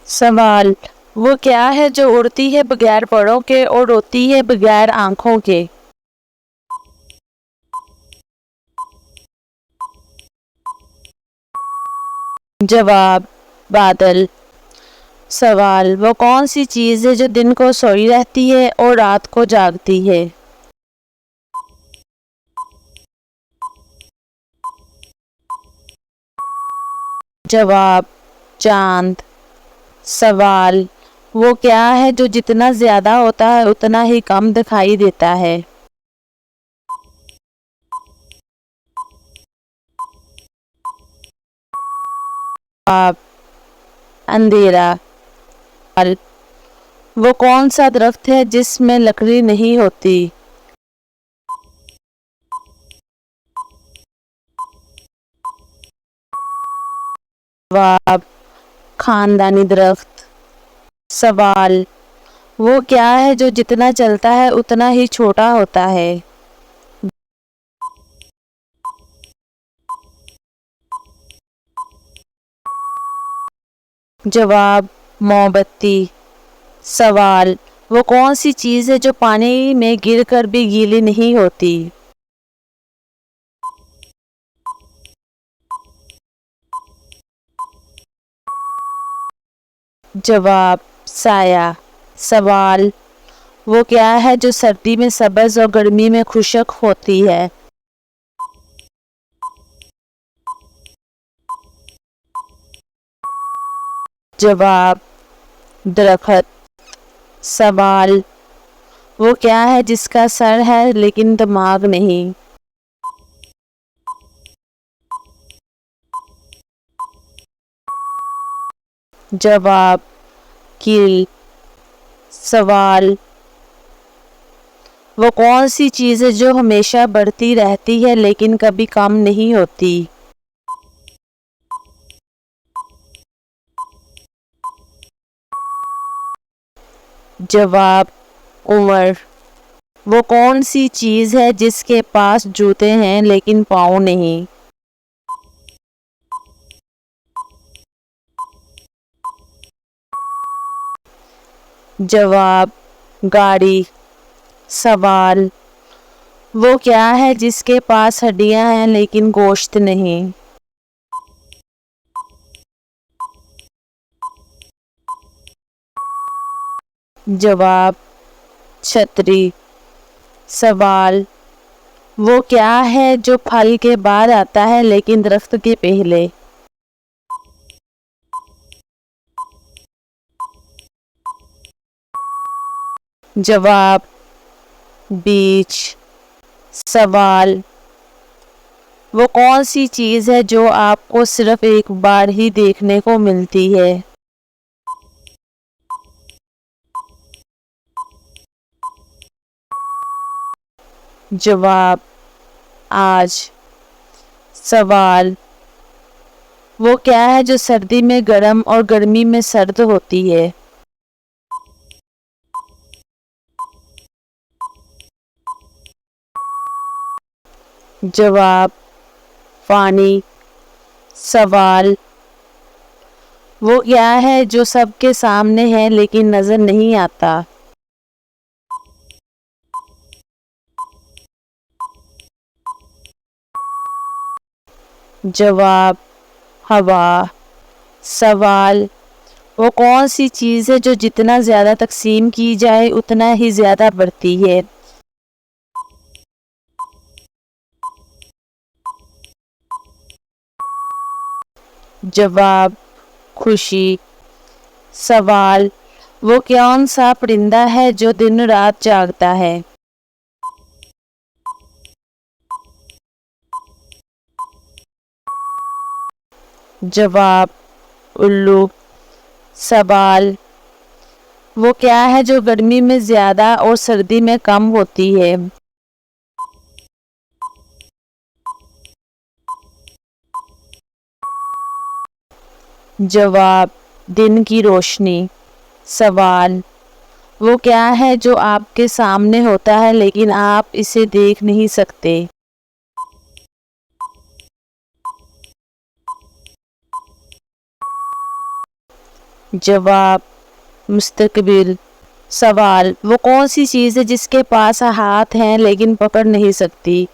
सवाल। वो क्या है जो उड़ती है बगैर पंखों के और रोती है बगैर आँखों के? जवाब, बादल। सवाल। वो कौन सी चीज़ है जो दिन को सोई रहती है और रात को जागती है? जवाब, चांद। सवाल। वो क्या है जो जितना ज्यादा होता है उतना ही कम दिखाई देता है? जवाब, अंधेरा। सवाल। वो कौन सा दरख्त है जिसमें लकड़ी नहीं होती? जवाब, खानदानी दरख्त। सवाल। वो क्या है जो जितना चलता है उतना ही छोटा होता है? जवाब, मोमबत्ती। सवाल। वो कौन सी चीज़ है जो पानी में गिरकर भी गीली नहीं होती? जवाब, साया। सवाल। वो क्या है जो सर्दी में सब्ज और गर्मी में खुश्क होती है? जवाब, दरखत। सवाल। वो क्या है जिसका सर है लेकिन दिमाग नहीं? जवाब, कील। सवाल। वो कौन सी चीज़ है जो हमेशा बढ़ती रहती है लेकिन कभी कम नहीं होती? जवाब, उम्र। वो कौन सी चीज़ है जिसके पास जूते हैं लेकिन पाँव नहीं? जवाब, गाड़ी। सवाल। वो क्या है जिसके पास हड्डियां हैं लेकिन गोश्त नहीं? जवाब, छतरी। सवाल। वो क्या है जो फल के बाद आता है लेकिन दरख्त के पहले? जवाब, बीज। सवाल। वो कौन सी चीज़ है जो आपको सिर्फ एक बार ही देखने को मिलती है? जवाब, आज। सवाल। वो क्या है जो सर्दी में गर्म और गर्मी में सर्द होती है? जवाब, पानी। सवाल। वो क्या है जो सबके सामने है लेकिन नजर नहीं आता? जवाब, हवा। सवाल। वो कौन सी चीज़ है जो जितना ज़्यादा तकसीम की जाए उतना ही ज़्यादा बढ़ती है? जवाब, खुशी। सवाल। वो कौन सा परिंदा है जो दिन रात जागता है? जवाब, उल्लू। सवाल। वो क्या है जो गर्मी में ज़्यादा और सर्दी में कम होती है? जवाब, दिन की रोशनी। सवाल। वो क्या है जो आपके सामने होता है लेकिन आप इसे देख नहीं सकते? जवाब मुस्तकबिल। सवाल, वो कौन सी चीज़ है जिसके पास हाथ हैं लेकिन पकड़ नहीं सकती?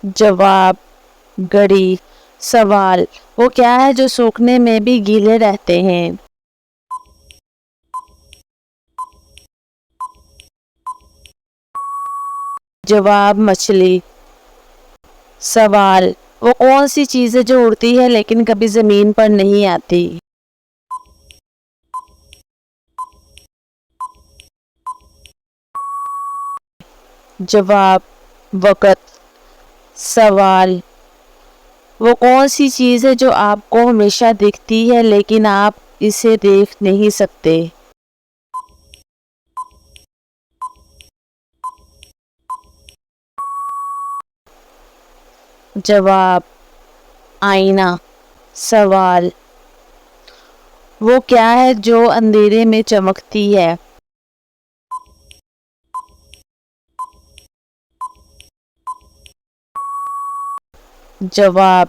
जवाब घड़ी। सवाल, वो क्या है जो सूखने में भी गीले रहते हैं? जवाब मछली। सवाल, वो कौन सी चीज़ है जो उड़ती है लेकिन कभी ज़मीन पर नहीं आती? जवाब वक़्त। सवाल, वो कौन सी चीज़ है जो आपको हमेशा दिखती है लेकिन आप इसे देख नहीं सकते? जवाब आईना। सवाल, वो क्या है जो अंधेरे में चमकती है? जवाब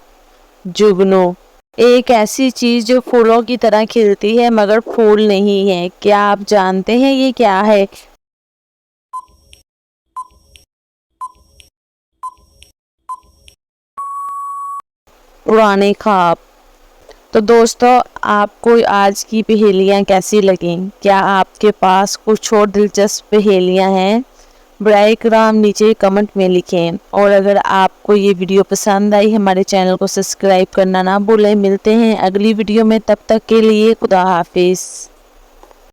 जुगनू। एक ऐसी चीज़ जो फूलों की तरह खिलती है मगर फूल नहीं है, क्या आप जानते हैं ये क्या है? पुराने ख्वाब। तो दोस्तों, आपको आज की पहेलियाँ कैसी लगीं? क्या आपके पास कुछ और दिलचस्प पहेलियाँ हैं? बराए कराम नीचे कमेंट में लिखें। और अगर आपको ये वीडियो पसंद आई, हमारे चैनल को सब्सक्राइब करना ना भूलें। मिलते हैं अगली वीडियो में, तब तक के लिए खुदा हाफिज़।